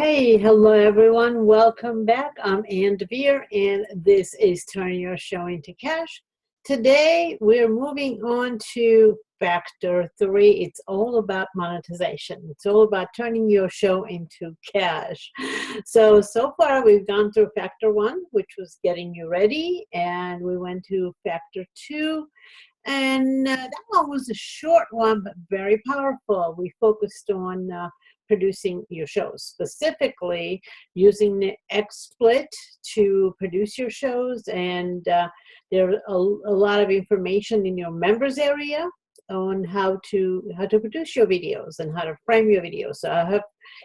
Hey, hello everyone. Welcome back. I'm Ann DeVere, and this is Turn Your Show into Cash. Today, we're moving on to Factor 3. It's all about monetization. It's all about turning your show into cash. So far, we've gone through Factor 1, which was getting you ready, and we went to Factor 2. And that one was a short one, but very powerful. We focused on producing your shows, specifically using the XSplit to produce your shows. And there's a lot of information in your members area on how to produce your videos and how to frame your videos. So I hope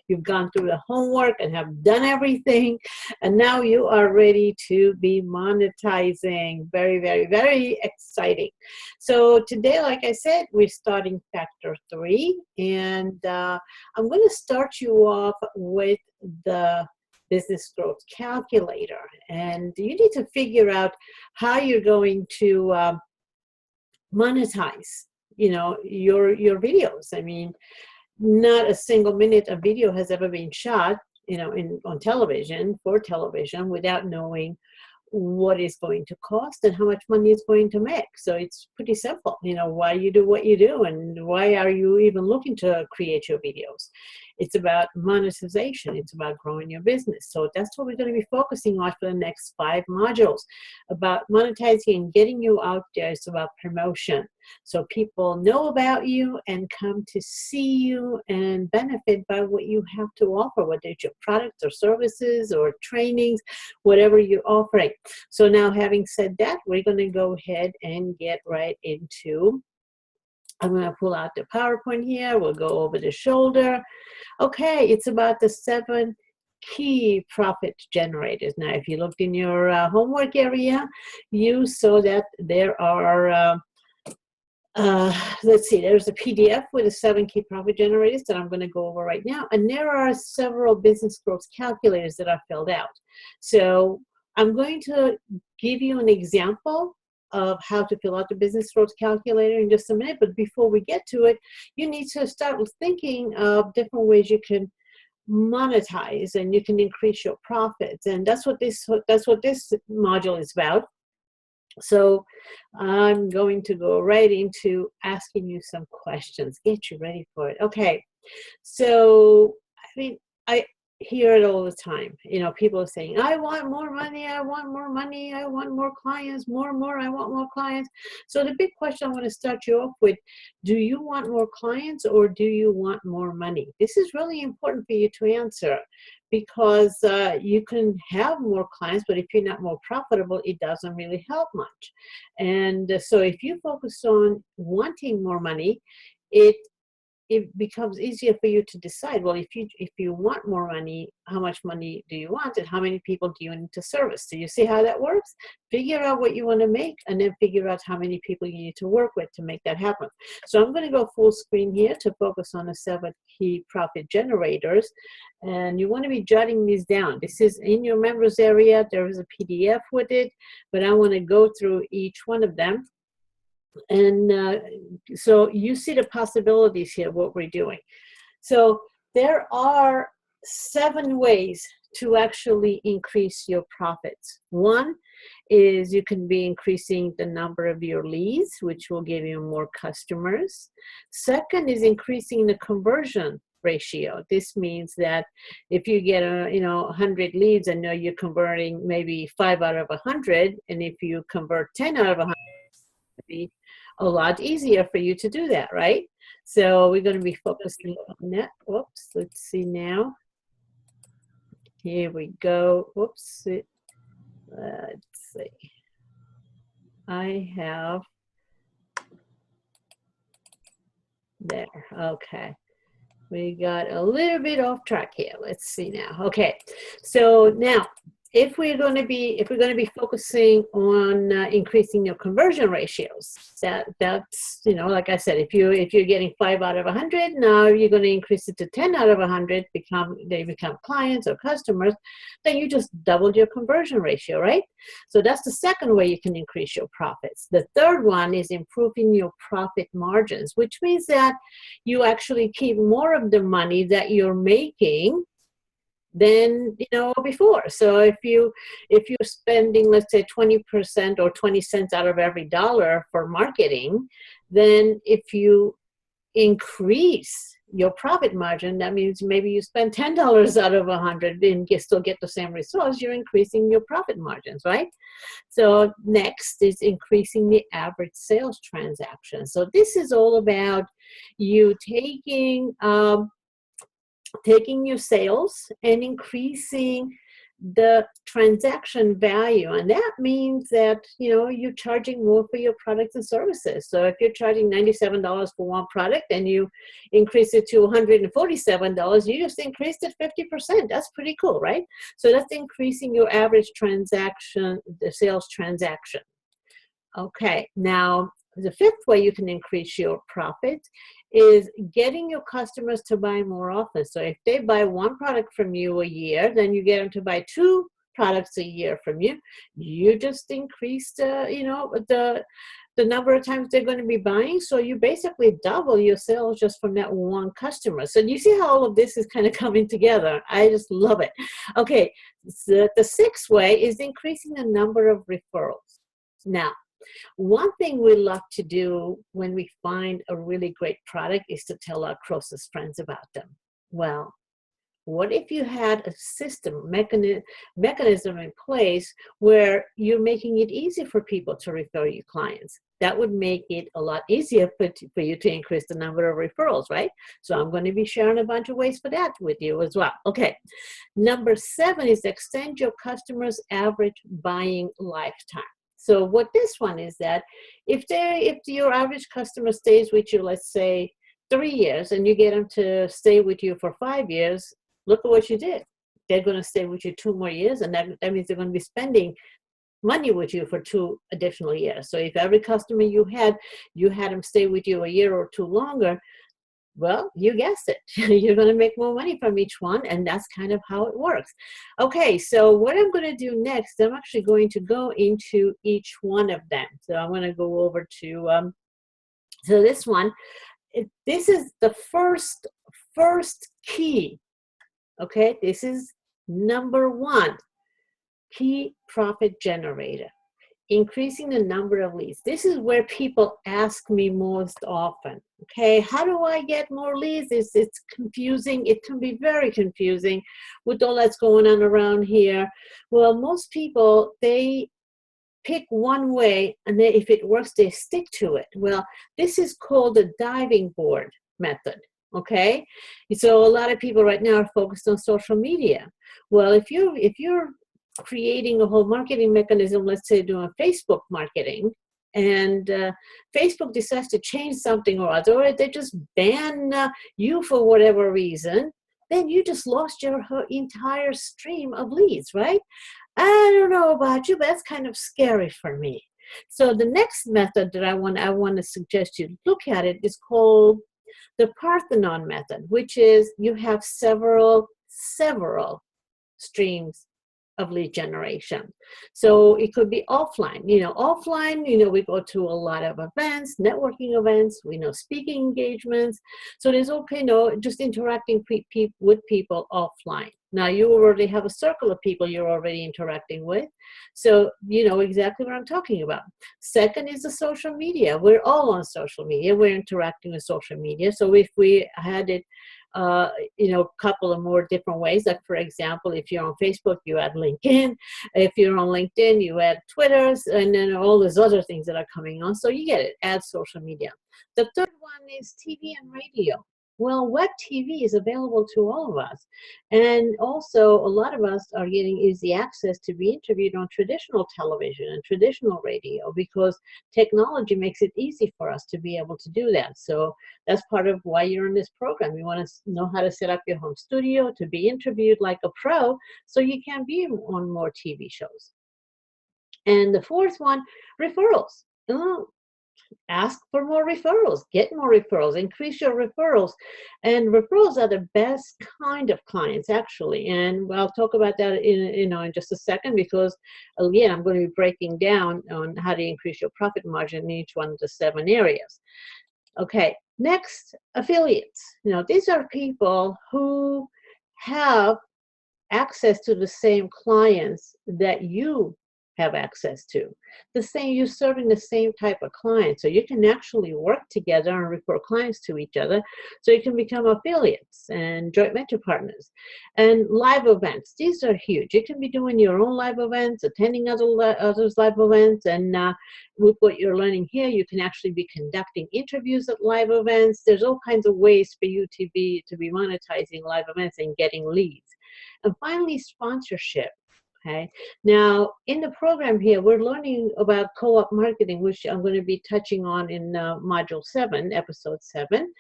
you've gone through the homework and have done everything, and now you are ready to be monetizing. Very, very, very exciting. So today, like I said, we're starting Factor 3, and I'm going to start you off with the business growth calculator, and you need to figure out how you're going to monetize your videos. I mean, not a single minute of video has ever been shot on television, for television, without knowing what it's going to cost and how much money it's going to make. So it's pretty simple, why you do what you do and why are you even looking to create your videos. It's about monetization. It's about growing your business. So that's what we're going to be focusing on for the next 5 modules, about monetizing and getting you out there. It's about promotion. So people know about you and come to see you and benefit by what you have to offer, whether it's your products or services or trainings, whatever you're offering. So now, having said that, we're going to go ahead and get right into, I'm going to pull out the PowerPoint here. We'll go over the shoulder. Okay, it's about the 7 key profit generators. Now, if you looked in your homework area, you saw that there are, let's see, there's a PDF with the 7 key profit generators that I'm going to go over right now. And there are several business growth calculators that are filled out. So I'm going to give you an example of how to fill out the business growth calculator in just a minute. But before we get to it, you need to start with thinking of different ways you can monetize and you can increase your profits. And that's what this module is about. So I'm going to go right into asking you some questions. Get you ready for it. Okay. So, I mean, I hear it all the time. People are saying, I want more money, I want more money, I want more clients, more, I want more clients. So the big question I want to start you off with, do you want more clients or do you want more money? This is really important for you to answer, because you can have more clients, but if you're not more profitable, it doesn't really help much. And so if you focus on wanting more money, it becomes easier for you to decide, well, if you want more money, how much money do you want and how many people do you need to service? Do you see how that works? Figure out what you want to make and then figure out how many people you need to work with to make that happen. So I'm going to go full screen here to focus on the 7 key profit generators. And you want to be jotting these down. This is in your members area. There is a PDF with it, but I want to go through each one of them. And so you see the possibilities here, what we're doing. So there are 7 ways to actually increase your profits. One is you can be increasing the number of your leads, which will give you more customers. Second is increasing the conversion ratio. This means that if you get 100 leads and know you're converting maybe 5 out of 100, and if you convert 10 out of 100, be a lot easier for you to do that, right? So we're going to be focusing on that. Whoops, let's see now. Here we go. Whoops. Let's see. I have there. Okay. We got a little bit off track here. Let's see now. Okay. So now, if we're going to be focusing on increasing your conversion ratios, that's like I said, if you're getting 5 out of 100, now you're going to increase it to 10 out of 100. They become clients or customers. Then you just doubled your conversion ratio, right? So that's the second way you can increase your profits. The third one is improving your profit margins, which means that you actually keep more of the money that you're making than before. So if you're spending, let's say, 20% or 20 cents out of every dollar for marketing, then if you increase your profit margin, that means maybe you spend $10 out of 100 and still get the same results. You're increasing your profit margins, right? So next is increasing the average sales transaction. So this is all about you taking your sales and increasing the transaction value. And that means that, you're charging more for your products and services. So if you're charging $97 for one product and you increase it to $147, you just increased it 50%. That's pretty cool, right? So that's increasing your average transaction, the sales transaction. Okay, now the fifth way you can increase your profit is getting your customers to buy more often. So if they buy one product from you a year, then you get them to buy two products a year from you. You just increase the number of times they're going to be buying. So you basically double your sales just from that one customer. So you see how all of this is kind of coming together. I just love it. Okay, so the sixth way is increasing the number of referrals. Now, one thing we love to do when we find a really great product is to tell our closest friends about them. Well, what if you had a system, mechanism in place where you're making it easy for people to refer you clients? That would make it a lot easier for you to increase the number of referrals, right? So I'm going to be sharing a bunch of ways for that with you as well. Okay. Number 7 is extend your customers' average buying lifetime. So what this one is that if your average customer stays with you, let's say 3 years, and you get them to stay with you for 5 years, look at what you did. They're going to stay with you 2 more years, and that means they're going to be spending money with you for 2 additional years. So if every customer you had them stay with you a year or 2 longer, well, you guessed it. You're going to make more money from each one, and that's kind of how it works. Okay, so what I'm going to do next, I'm actually going to go into each one of them. So I'm going to go over to, so this one, this is the first key. Okay, this is number 1, key profit generator. Increasing the number of leads. This is where people ask me most often. Okay, how do I get more leads? It's confusing. It can be very confusing with all that's going on around here. Well, most people, they pick one way, and then if it works, they stick to it. Well, this is called the diving board method. Okay, so a lot of people right now are focused on social media. Well, if you're creating a whole marketing mechanism, let's say doing Facebook marketing, and Facebook decides to change something or other, or they just ban you for whatever reason, then you just lost your entire stream of leads, right? I don't know about you, but that's kind of scary for me. So the next method that I want to suggest you look at it is called the Parthenon method, which is you have several streams of lead generation. So it could be offline. Offline, we go to a lot of events, networking events, speaking engagements. So there's just interacting with people offline. Now you already have a circle of people you're already interacting with. So you know exactly what I'm talking about. Second is the social media. We're all on social media. We're interacting with social media. So if we had it a couple of more different ways. Like, for example, if you're on Facebook, you add LinkedIn. If you're on LinkedIn, you add Twitters, and then all those other things that are coming on. So you get it, add social media. The third one is TV and radio. Well, web TV is available to all of us. And also, a lot of us are getting easy access to be interviewed on traditional television and traditional radio because technology makes it easy for us to be able to do that. So that's part of why you're in this program. You want to know how to set up your home studio to be interviewed like a pro so you can be on more TV shows. And the fourth one, referrals. Ask for more referrals, get more referrals, increase your referrals. And referrals are the best kind of clients, actually. And I'll talk about that in just a second, because again, I'm going to be breaking down on how to increase your profit margin in each one of the 7 areas. Okay, next, affiliates. These are people who have access to the same clients that you have access to. The same, you're serving the same type of client. So you can actually work together and refer clients to each other. So you can become affiliates and joint venture partners. And live events, these are huge. You can be doing your own live events, attending others' live events, and with what you're learning here, you can actually be conducting interviews at live events. There's all kinds of ways for you to be monetizing live events and getting leads. And finally, sponsorship. Okay. Now, in the program here, we're learning about co-op marketing, which I'm going to be touching on in Module 7, Episode 7.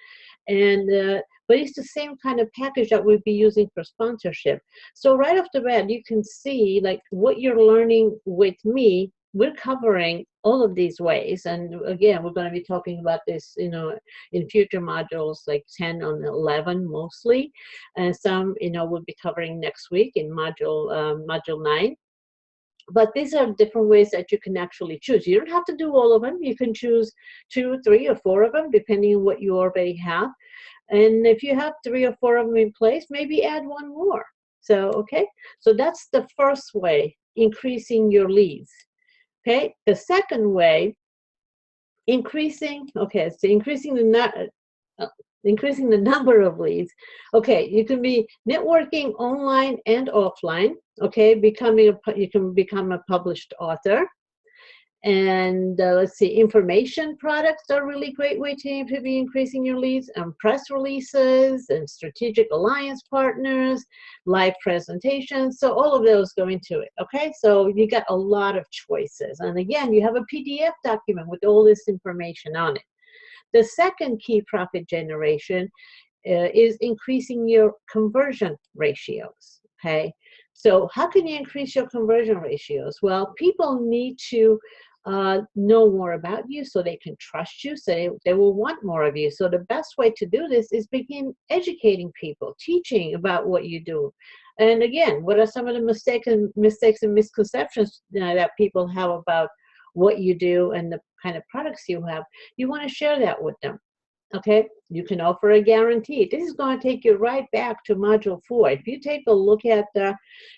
And but it's the same kind of package that we'll be using for sponsorship. So right off the bat, you can see like what you're learning with me. We're covering all of these ways, and again, we're going to be talking about this, you know, in future modules like 10 and 11 mostly, and some, you know, we'll be covering next week in module 9. But these are different ways that you can actually choose. You don't have to do all of them. You can choose 2, 3, or 4 of them, depending on what you already have. And if you have 3 or 4 of them in place, maybe add 1 more. So, okay, so that's the first way, increasing your leads. Okay, the second way, increasing the number of leads. Okay, you can be networking online and offline. Okay, you can become a published author. And let's see, information products are a really great way to be increasing your leads, and press releases and strategic alliance partners, live presentations. So all of those go into it. Okay, so you got a lot of choices. And again, you have a PDF document with all this information on it. The second key profit generation is increasing your conversion ratios. Okay, so how can you increase your conversion ratios? Well, people need to know more about you so they can trust you, so they will want more of you. So the best way to do this is begin educating people, teaching about what you do. And again, what are some of the mistakes and misconceptions that people have about what you do and the kind of products you have? You want to share that with them. Okay, you can offer a guarantee. This is going to take you right back to Module 4. If you take a look at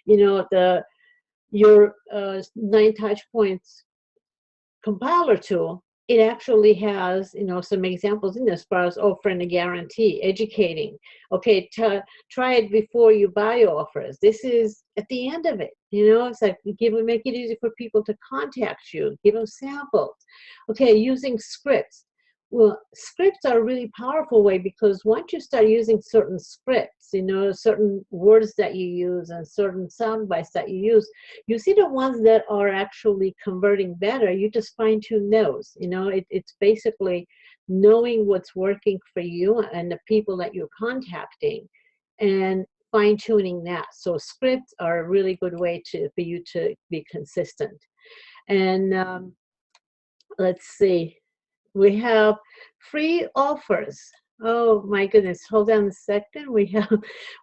your 9 touch points compiler tool, it actually has, you know, some examples in this as far as offering a guarantee, educating. Okay, try it before you buy offers. This is at the end of it. You know, it's like make it easy for people to contact you, give them samples. Okay, using scripts. Well, scripts are a really powerful way, because once you start using certain scripts, you know, certain words that you use and certain sound bites that you use, you see the ones that are actually converting better, you just fine tune those. You know, it's basically knowing what's working for you and the people that you're contacting and fine tuning that. So scripts are a really good way for you to be consistent. And let's see. We have free offers. Oh my goodness, hold on a second.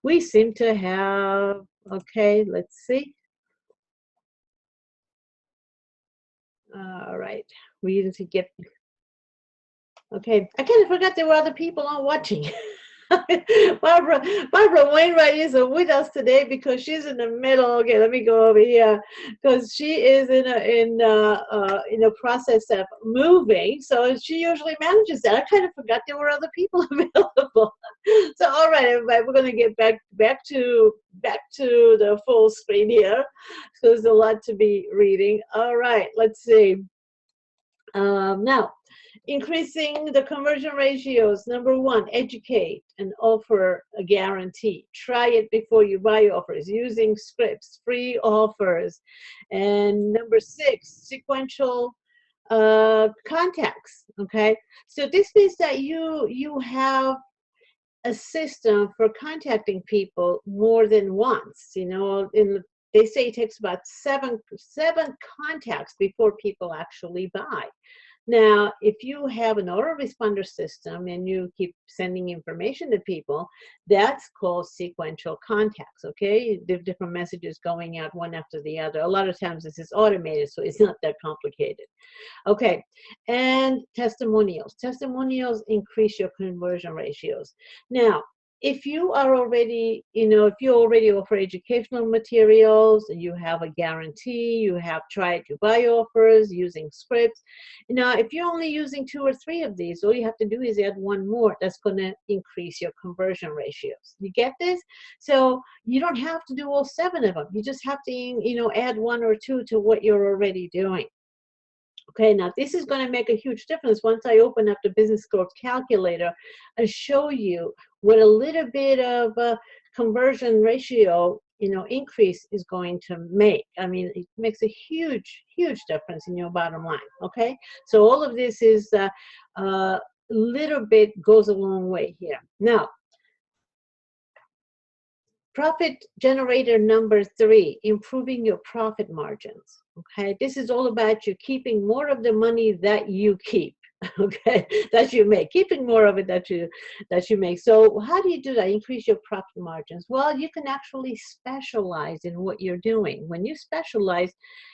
We seem to have, okay, let's see. All right, we need to get, okay, I kind of forgot there were other people on watching. Barbara Wainwright is with us today because she's in the middle. Okay, let me go over here, because she is in a process of moving, so she usually manages that. I kind of forgot there were other people available. So all right, everybody, we're going to get back to the full screen here. So there's a lot to be reading. All right, let's see. Now, increasing the conversion ratios. Number 1, educate and offer a guarantee. Try it before you buy offers, using scripts, free offers. And number 6, sequential contacts. Okay, so this means that you have a system for contacting people more than once. You know, they say it takes about seven contacts before people actually buy. Now, if you have an autoresponder system and you keep sending information to people, that's called sequential contacts, okay? Different messages going out one after the other. A lot of times this is automated, so it's not that complicated. Okay, and testimonials. Testimonials increase your conversion ratios. Now, if you are already, if you already offer educational materials, you have a guarantee, you have tried to buy offers using scripts. If you're only using 2 or 3 of these, all you have to do is add one more. That's going to increase your conversion ratios. You get this? So you don't have to do all 7 of them. You just have to, add 1 or 2 to what you're already doing. Okay, now this is going to make a huge difference once I open up the business growth calculator and show you what a little bit of a conversion ratio, increase is going to make. I mean, it makes a huge, huge difference in your bottom line. Okay, so all of this is a little bit goes a long way here. Now, profit generator number 3, improving your profit margins. Okay, this is all about you keeping more of the money that you keep. Okay, that you make, keeping more of it that you make. So how do you do that? Increase your profit margins. Well, you can actually specialize in what you're doing. When you specialize,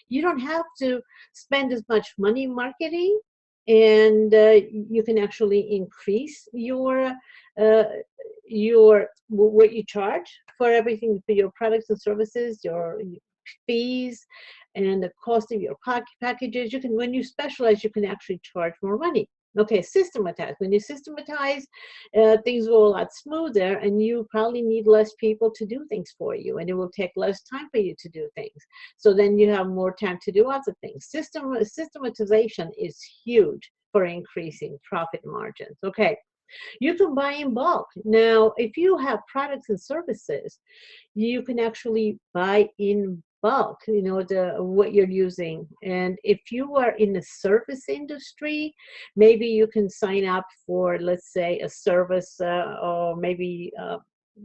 you don't have to spend as much money marketing, and you can actually increase your what you charge for everything, for your products and services, your fees, and the cost of your packages. You can, when you specialize, you can actually charge more money. Okay, systematize. When you systematize, things go a lot smoother, and you probably need less people to do things for you, and it will take less time for you to do things. So then you have more time to do other things. Systematization is huge for increasing profit margins. Okay. You can buy in bulk. Now, if you have products and services, you can actually buy in bulk, what you're using. And if you are in the service industry, maybe you can sign up for, let's say, a service, or maybe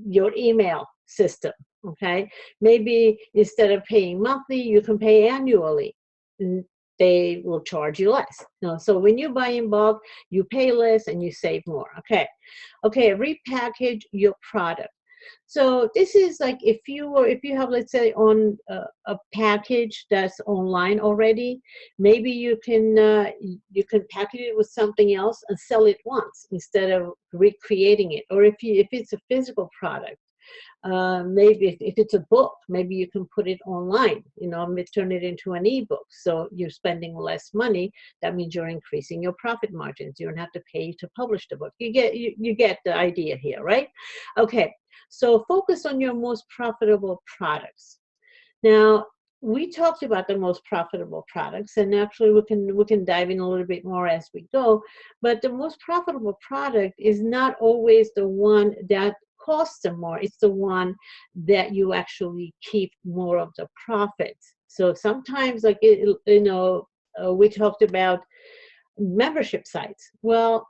your email system. Okay, maybe instead of paying monthly, you can pay annually. They will charge you less. So when you buy in bulk, you pay less and you save more. Okay, repackage your product. So this is like if you have, let's say, on a package that's online already, maybe you can package it with something else and sell it once instead of recreating it. Or if it's a physical product, maybe if it's a book, maybe you can put it online, turn it into an ebook. So you're spending less money. That means you're increasing your profit margins. You don't have to pay to publish the book. You get the idea here, right? Okay, so focus on your most profitable products. Now, we talked about the most profitable products, and actually we can dive in a little bit more as we go. But the most profitable product is not always the one that costs them more. It's the one that you actually keep more of the profits. So sometimes, like we talked about membership sites. Well,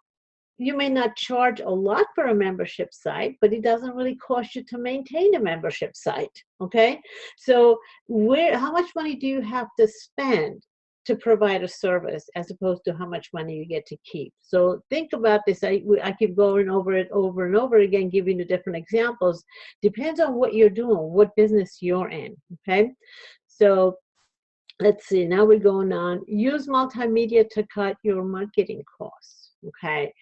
you may not charge a lot for a membership site, but it doesn't really cost you to maintain a membership site. Okay, so how much money do you have to spend to provide a service as opposed to how much money you get to keep? So think about this. I keep going over it over and over again, giving you different examples. Depends on what you're doing, what business you're in. Okay, so let's see. Now we're going on. Use multimedia to cut your marketing costs. Okay.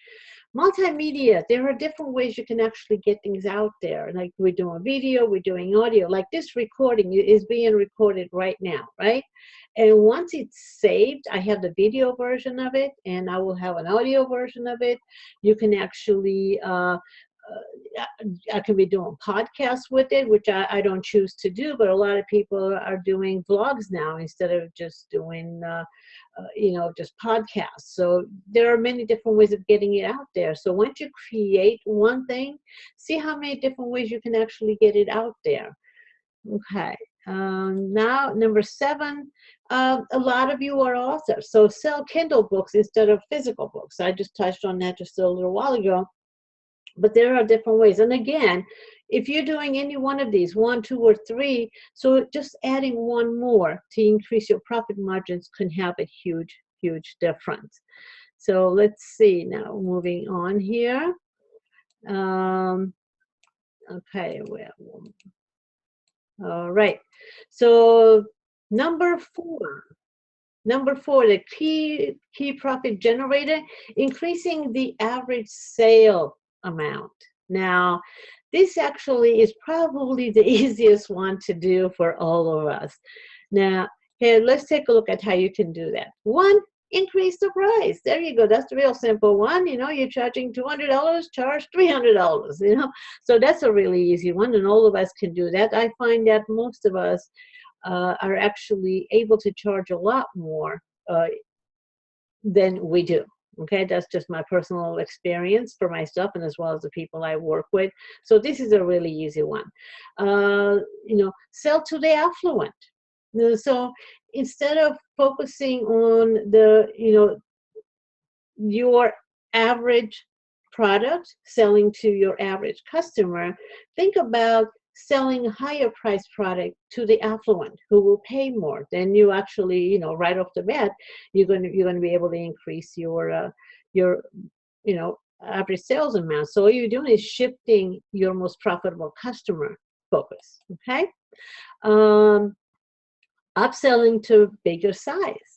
Multimedia, there are different ways you can actually get things out there. Like we're doing video, we're doing audio. Like this recording is being recorded right now, right? And once it's saved, I have the video version of it, and I will have an audio version of it. You can actually, I can be doing podcasts with it, which I don't choose to do, but a lot of people are doing vlogs now instead of just doing just podcasts. So there are many different ways of getting it out there. So once you create one thing, see how many different ways you can actually get it out there. Okay. Now, number 7, a lot of you are authors. So sell Kindle books instead of physical books. I just touched on that just a little while ago. But there are different ways. And again, if you're doing any one of these, 1, 2, or 3, so just adding one more to increase your profit margins can have a huge, huge difference. So let's see now, moving on here. Okay, well, all right. So number 4, the key profit generator, increasing the average sale amount. Now, this actually is probably the easiest one to do for all of us. Now, here, let's take a look at how you can do that. One, increase the price. There you go. That's the real simple one. You know, you're charging $200, charge $300, you know. So that's a really easy one, and all of us can do that. I find that most of us are actually able to charge a lot more than we do. Okay, that's just my personal experience for myself and as well as the people I work with. So this is a really easy one. You know, sell to the affluent. So instead of focusing on the, you know, your average product, selling to your average customer, think about selling a higher priced product to the affluent who will pay more. Then you actually, you know, right off the bat, you're going to be able to increase your you know, average sales amount. So all you're doing is shifting your most profitable customer focus. Okay. Upselling to bigger size.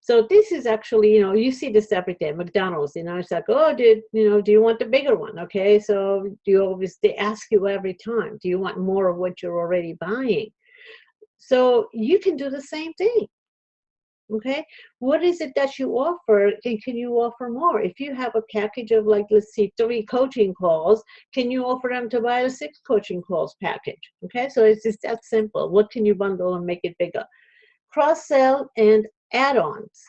So this is actually, you know, you see this every day. McDonald's, you know, it's like, oh, do you want the bigger one? Okay, so they ask you every time, do you want more of what you're already buying? So you can do the same thing. Okay, what is it that you offer, and can you offer more? If you have a package of, like, let's see, 3 coaching calls, can you offer them to buy a 6 coaching calls package? Okay, so it's just that simple. What can you bundle and make it bigger? Cross-sell and add-ons,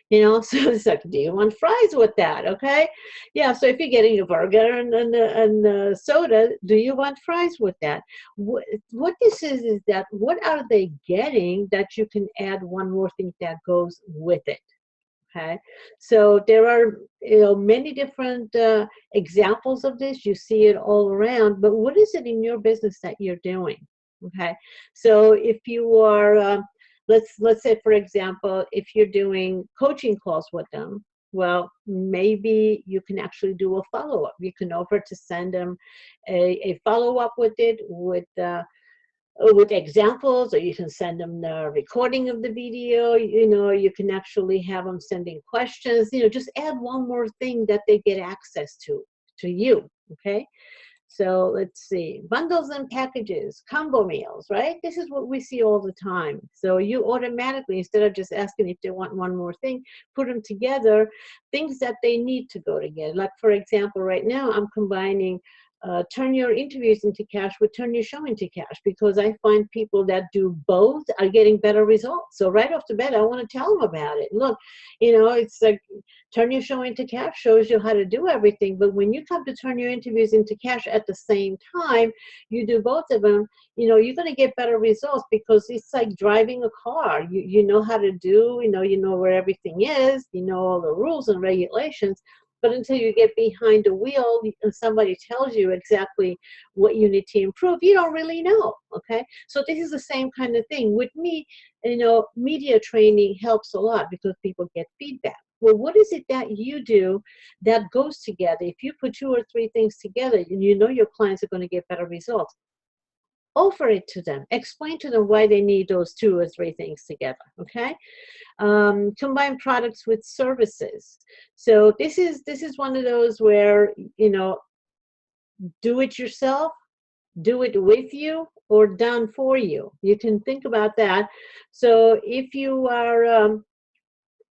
you know. So it's like, do you want fries with that? Okay, yeah, so if you're getting a burger and soda, do you want fries with that? What this is that what are they getting that you can add one more thing that goes with it? Okay, so there are, you know, many different examples of this. You see it all around, but what is it in your business that you're doing? Okay, so if you are let's say, for example, if you're doing coaching calls with them, well, maybe you can actually do a follow-up. You can offer to send them a follow-up with it, with examples, or you can send them the recording of the video. You know, you can actually have them sending questions. You know, just add one more thing that they get access to you. Okay. So let's see, bundles and packages, combo meals, right? This is what we see all the time. So you automatically, instead of just asking if they want one more thing, put them together, things that they need to go together. Like, for example, right now I'm combining turn your interviews into cash with turn your show into cash, because I find people that do both are getting better results. So right off the bat, I want to tell them about it. Look, you know, it's like turn your show into cash shows you how to do everything. But when you come to turn your interviews into cash at the same time, you do both of them, you know, you're going to get better results, because it's like driving a car. You know how to do, you know where everything is, you know all the rules and regulations. But until you get behind the wheel and somebody tells you exactly what you need to improve, you don't really know, okay? So this is the same kind of thing. With me, you know, media training helps a lot because people get feedback. Well, what is it that you do that goes together? If you put 2 or 3 things together, and you know your clients are going to get better results, offer it to them. Explain to them why they need those 2 or 3 things together, okay? Combine products with services. So this is one of those where, you know, do it yourself, do it with you, or done for you. You can think about that. So if you are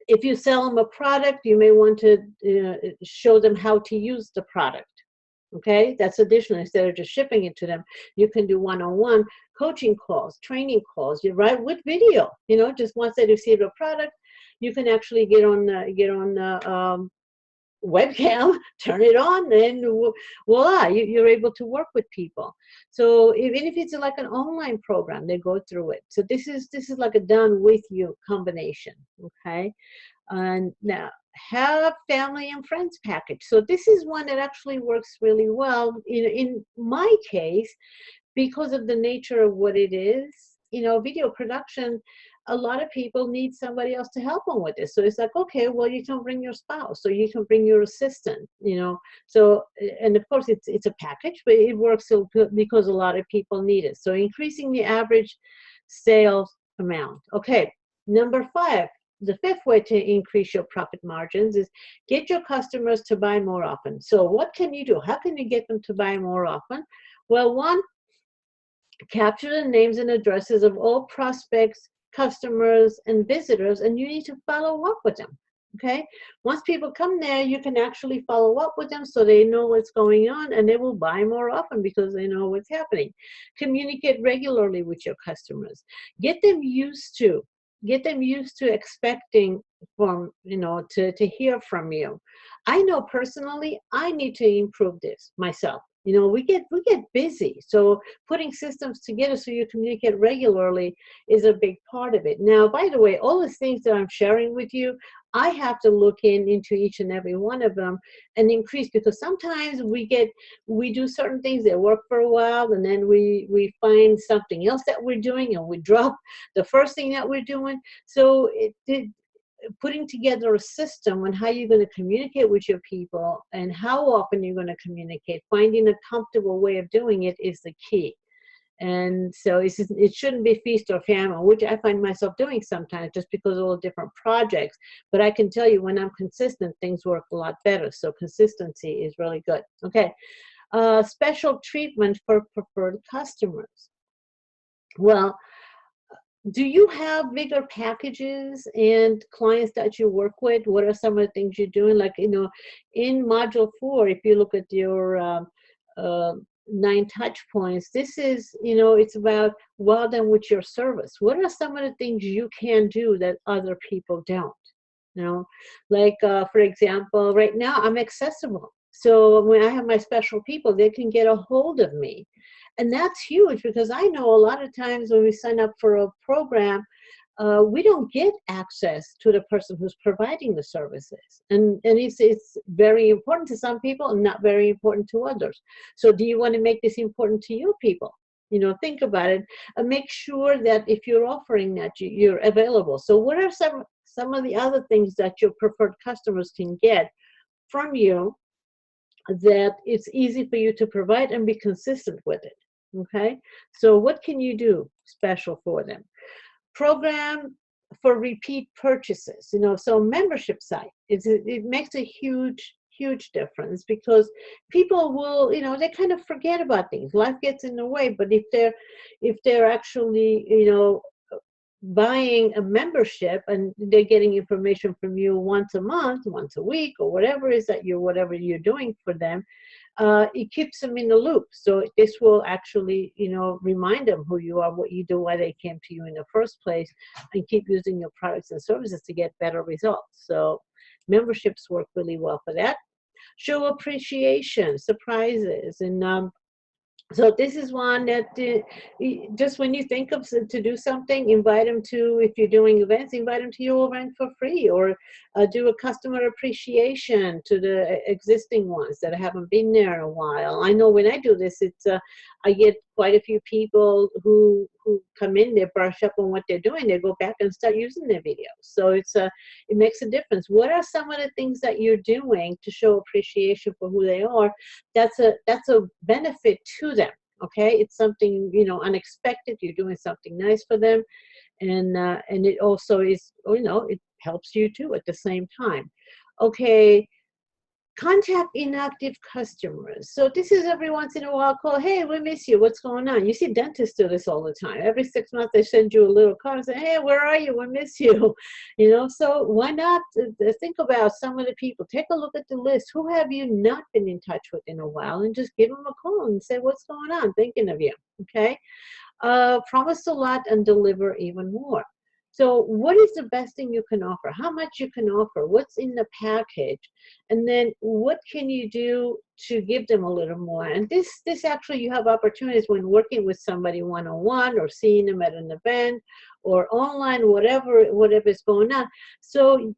if you sell them a product, you may want to show them how to use the product. Okay, that's additional. Instead of just shipping it to them, you can do one-on-one coaching calls, training calls. You write with video. You know, just once they receive a product, you can actually get on webcam, turn it on, and voila, you're able to work with people. So even if it's like an online program, they go through it. So this is like a done with you combination. Okay, and now have family and friends package. So this is one that actually works really well. In my case, because of the nature of what it is, you know, video production, a lot of people need somebody else to help them with this. So it's like, okay, well, you can bring your spouse, or you can bring your assistant, you know. So, and of course it's a package, but it works so good because a lot of people need it. So increasing the average sales amount. Okay, number 5. The 5th way to increase your profit margins is get your customers to buy more often. So what can you do? How can you get them to buy more often? Well, one, capture the names and addresses of all prospects, customers, and visitors, and you need to follow up with them. Okay? Once people come there, you can actually follow up with them so they know what's going on and they will buy more often because they know what's happening. Communicate regularly with your customers. Get them used to expecting from, to hear from you. I know personally I need to improve this myself. We get busy, so putting systems together so you communicate regularly is a big part of it. Now, by the way, all the things that I'm sharing with you, I have to look into each and every one of them and increase, because sometimes we do certain things that work for a while, and then we find something else that we're doing and we drop the first thing that we're doing. So putting together a system on how you're going to communicate with your people and how often you're going to communicate, finding a comfortable way of doing it is the key. And so it shouldn't be feast or famine, which I find myself doing sometimes just because of all the different projects. But I can tell you, when I'm consistent, things work a lot better. So consistency is really good. Okay. Special treatment for preferred customers. Well, do you have bigger packages and clients that you work with? What are some of the things you're doing? Like, in module 4, if you look at your 9 touch points, this is, it's about wow them with your service. What are some of the things you can do that other people don't? Like, for example, right now I'm accessible. So when I have my special people, they can get a hold of me. And that's huge, because I know a lot of times when we sign up for a program, we don't get access to the person who's providing the services. And it's very important to some people and not very important to others. So do you want to make this important to your people? Think about it and make sure that if you're offering that, you're available. So what are some of the other things that your preferred customers can get from you that it's easy for you to provide and be consistent with it? Okay, so what can you do special for them? Program for repeat purchases. So membership site, it makes a huge difference, because people will, they kind of forget about things. Life gets in the way. But if they're actually, buying a membership and they're getting information from you once a month, once a week, or whatever you're doing for them, it keeps them in the loop. So this will actually, remind them who you are, what you do, why they came to you in the first place, and keep using your products and services to get better results. So memberships work really well for that. Show appreciation, surprises, and so this is one that just when you think of to do something, invite them to, if you're doing events, invite them to your event for free, or do a customer appreciation to the existing ones that haven't been there in a while. I know when I do this, I get quite a few people who come in, they brush up on what they're doing, they go back and start using their videos. So it makes a difference. What are some of the things that you're doing to show appreciation for who they are? That's a benefit to them. Okay, it's something unexpected. You're doing something nice for them, and it also is, it helps you too at the same time. Okay. Contact inactive customers. So this is every once in a while call, hey, we miss you, what's going on? You see dentists do this all the time. Every 6 months they send you a little card and say, hey, where are you? We miss you. So why not think about some of the people. Take a look at the list. Who have you not been in touch with in a while, and just give them a call and say, what's going on? Thinking of you. Okay. Promise a lot and deliver even more. So what is the best thing you can offer? How much you can offer? What's in the package? And then what can you do to give them a little more? And this actually, you have opportunities when working with somebody one-on-one, or seeing them at an event, or online, whatever is going on. So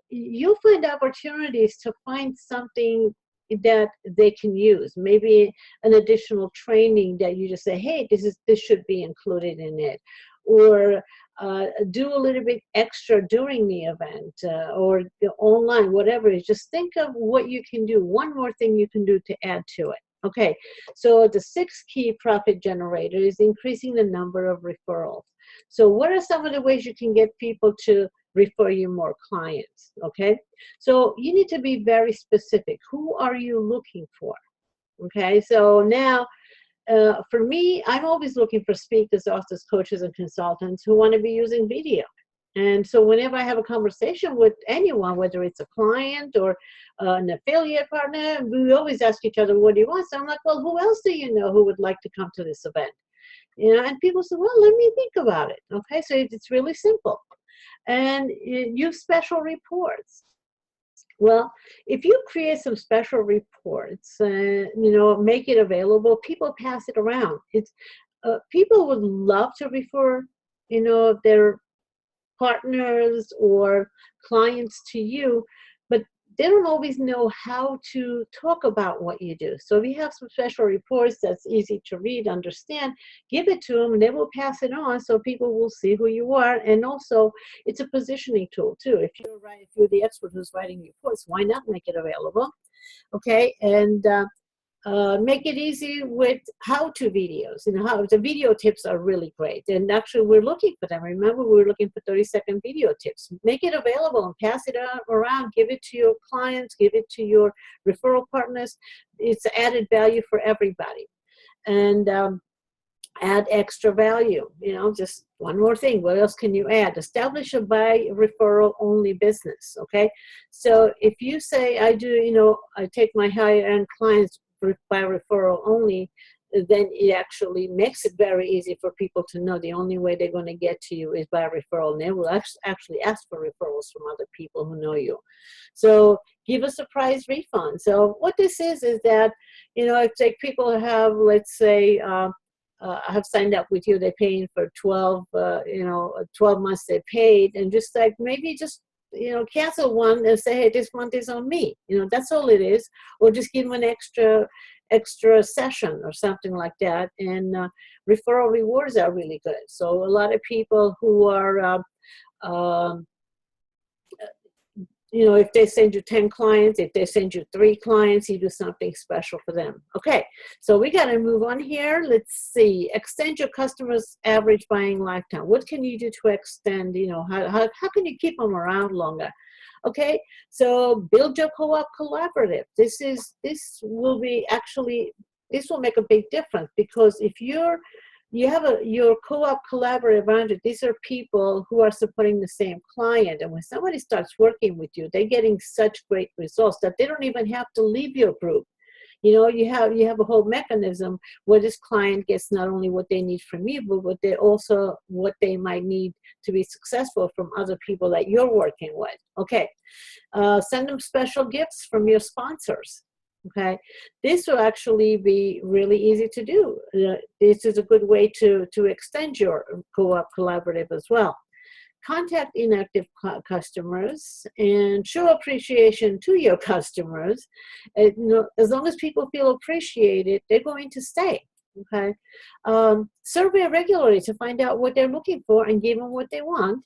you'll find opportunities to find something that they can use, maybe an additional training that you just say, hey, this should be included in it, or do a little bit extra during the event, or online, whatever it is. Just think of what you can do, one more thing you can do to add to it. Okay, so the 6th key profit generator is increasing the number of referrals. So what are some of the ways you can get people to refer you more clients? Okay, so you need to be very specific. Who are you looking for? Okay, so now for me, I'm always looking for speakers, authors, coaches, and consultants who want to be using video. And so whenever I have a conversation with anyone, whether it's a client or an affiliate partner, we always ask each other, what do you want? So I'm like, well, who else do you know who would like to come to this event? You know, and people say, well, let me think about it. Okay, so it's really simple. And use special reports. Well, if you create some special reports, you know, make it available, people pass it around. It's people would love to refer, you know, their partners or clients to you, but they don't always know how to talk about what you do. So if you have some special reports that's easy to read, understand, give it to them, and they will pass it on so people will see who you are. And also, it's a positioning tool too. If you're the expert who's writing reports, why not make it available? Okay, and make it easy with how-to videos. You know, how the video tips are really great. And actually, we're looking for them. Remember, we were looking for 30-second video tips. Make it available and pass it around. Give it to your clients. Give it to your referral partners. It's added value for everybody. And add extra value. You know, just one more thing. What else can you add? Establish a by referral only business. Okay. So if you say, I do, you know, I take my higher end clients by referral only, then it actually makes it very easy for people to know the only way they're going to get to you is by referral. And they will actually ask for referrals from other people who know you. So give a surprise refund. So what this is that, you know, if like people have, let's say, have signed up with you, they're paying for 12, 12 months they paid, and just like maybe just, you know, cancel one and say, hey, this month is on me. You know, that's all it is. Or just give them an extra session or something like that. And referral rewards are really good. So a lot of people who are you know, if they send you 10 clients, if they send you 3 clients, you do something special for them. Okay, so we got to move on here. Let's see. Extend your customers' average buying lifetime. What can you do to extend, you know, how can you keep them around longer? Okay, so build your co-op collaborative. This will make a big difference, because if you have your co-op collaborative around it, these are people who are supporting the same client. And when somebody starts working with you, they're getting such great results that they don't even have to leave your group. You know, you have a whole mechanism where this client gets not only what they need from you, but what they might need to be successful from other people that you're working with. Okay, send them special gifts from your sponsors. Okay, this will actually be really easy to do. This is a good way to extend your co-op collaborative as well. Contact inactive customers and show appreciation to your customers. You know, as long as people feel appreciated, they're going to stay. Okay, survey regularly to find out what they're looking for and give them what they want.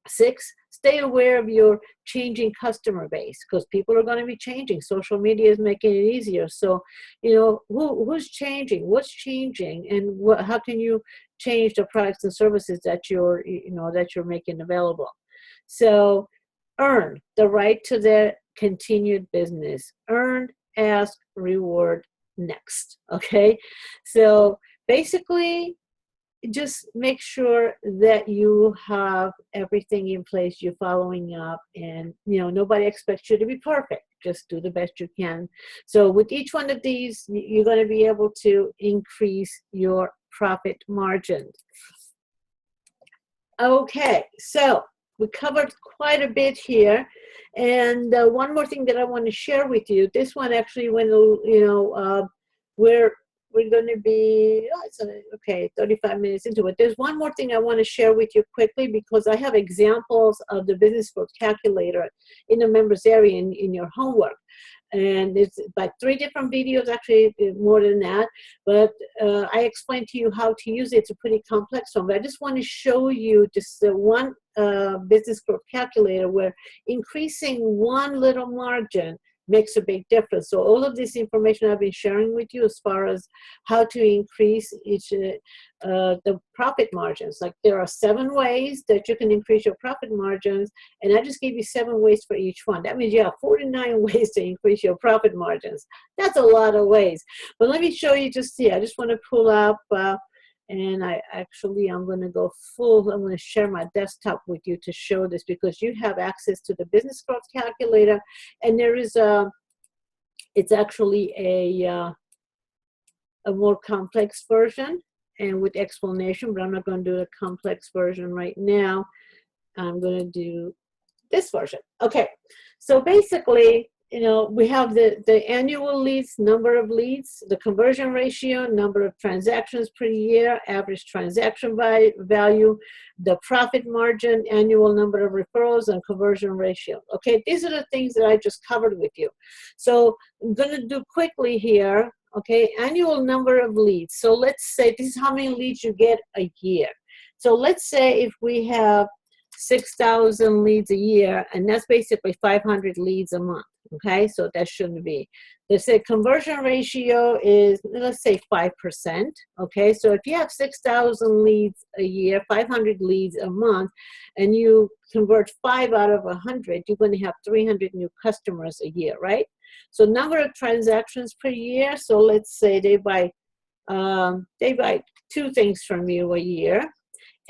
6, stay aware of your changing customer base, because people are going to be changing. Social media is making it easier. So, you know, who's changing, what's changing, and how can you change the products and services that you're making available. So, earn the right to their continued business. Earn, ask, reward, next. Okay, so basically, just make sure that you have everything in place, you're following up, and, you know, nobody expects you to be perfect. Just do the best you can. So with each one of these, you're going to be able to increase your profit margin. Okay, so we covered quite a bit here. And one more thing that I want to share with you, this one actually, when, you know, we're going to be, 35 minutes into it. There's one more thing I want to share with you quickly, because I have examples of the business growth calculator in the members area in your homework. And it's like 3 different videos, actually more than that. But I explained to you how to use it. It's a pretty complex one. But I just want to show you just one business growth calculator where increasing one little margin makes a big difference. So all of this information I've been sharing with you as far as how to increase the profit margins. Like there are 7 ways that you can increase your profit margins, and I just gave you 7 ways for each one. That means you have 49 ways to increase your profit margins. That's a lot of ways. But let me show you just here. I just want to pull up, and I'm going to go full. I'm going to share my desktop with you to show this, because you have access to the business growth calculator, and there is it's actually a more complex version and with explanation, but I'm not going to do the complex version right now. I'm going to do this version. Okay, so basically, we have the annual leads, number of leads, the conversion ratio, number of transactions per year, average transaction value, the profit margin, annual number of referrals, and conversion ratio. Okay, these are the things that I just covered with you. So I'm going to do quickly here. Okay, annual number of leads. So let's say this is how many leads you get a year. So let's say if we have 6,000 leads a year, and that's basically 500 leads a month. Okay, so that shouldn't be. They say conversion ratio is, let's say 5%. Okay, so if you have 6,000 leads a year, 500 leads a month, and you convert 5 out of 100, you're going to have 300 new customers a year, right? So number of transactions per year. So let's say they buy 2 things from you a year.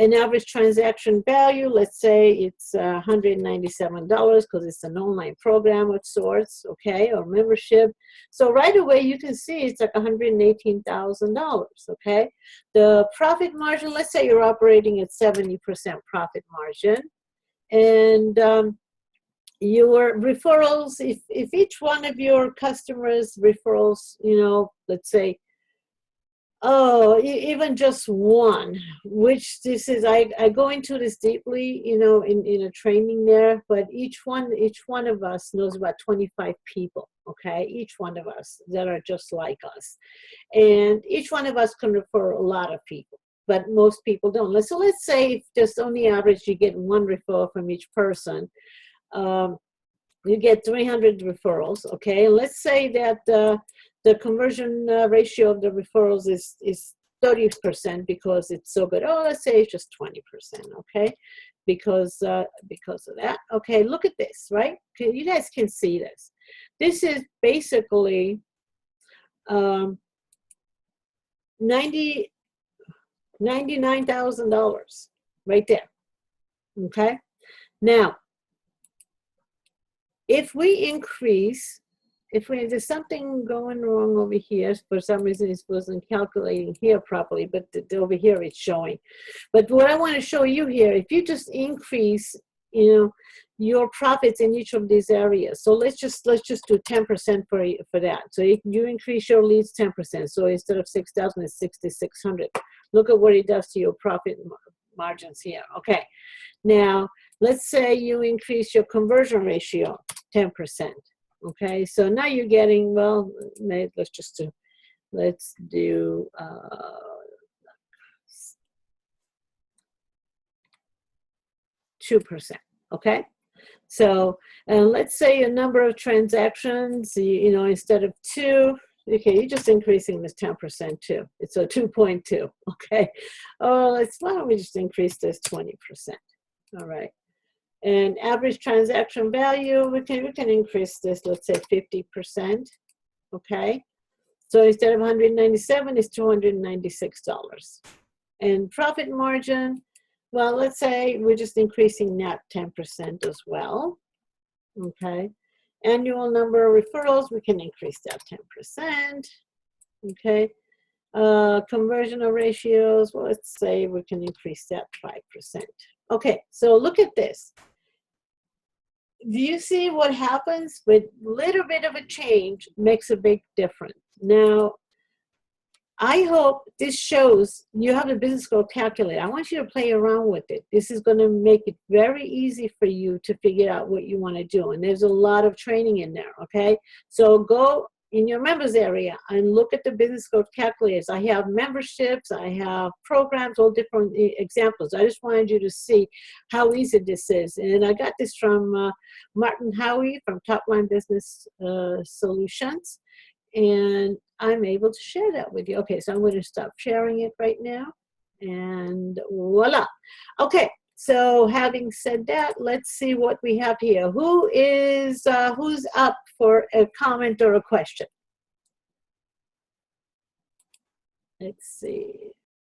An average transaction value, let's say it's $197 because it's an online program of sorts, okay, or membership. So right away you can see it's like $118,000, okay. The profit margin, let's say you're operating at 70% profit margin, and your referrals, if each one of your customers referrals, let's say, even just one, which this is, I go into this deeply, in a training there, but each one of us knows about 25 people, okay? Each one of us that are just like us. And each one of us can refer a lot of people, but most people don't. So let's say if just on the average you get 1 referral from each person, you get 300 referrals, okay? And let's say that the conversion ratio of the referrals is 30% because it's so good. Oh, let's say it's just 20%, okay? Because of that. Okay, look at this, right? Okay, you guys can see this. This is basically $99,000 right there, okay? Now, if there's something going wrong over here, for some reason it wasn't calculating here properly, but over here it's showing. But what I want to show you here, if you just increase, your profits in each of these areas. So let's just do 10% for that. So you increase your leads 10%. So instead of 6,000, it's 6,600. Look at what it does to your profit margins here. Okay. Now, let's say you increase your conversion ratio 10%. Okay, so now you're getting, well, let's do 2%, okay? So, and let's say a number of transactions, instead of 2, okay, you're just increasing this 10% too. It's a 2.2, okay? Why don't we just increase this 20%, all right? And average transaction value, we can increase this, let's say 50%, okay? So instead of $197, it's $296. And profit margin, well, let's say we're just increasing that 10% as well, okay? Annual number of referrals, we can increase that 10%, okay? Conversion ratios, well, let's say we can increase that 5%. Okay, so look at this. Do you see what happens with a little bit of a change makes a big difference? Now, I hope this shows you have a business growth calculator. I want you to play around with it. This is going to make it very easy for you to figure out what you want to do. And there's a lot of training in there, okay? So go in your members area and look at the business growth calculators. I have memberships, I have programs, all different examples. I just wanted you to see how easy this is. And I got this from Martin Howie from Top Line Business Solutions. And I'm able to share that with you. Okay, so I'm going to stop sharing it right now. And voila. Okay, so having said that, let's see what we have here. Who's up for a comment or a question? Let's see.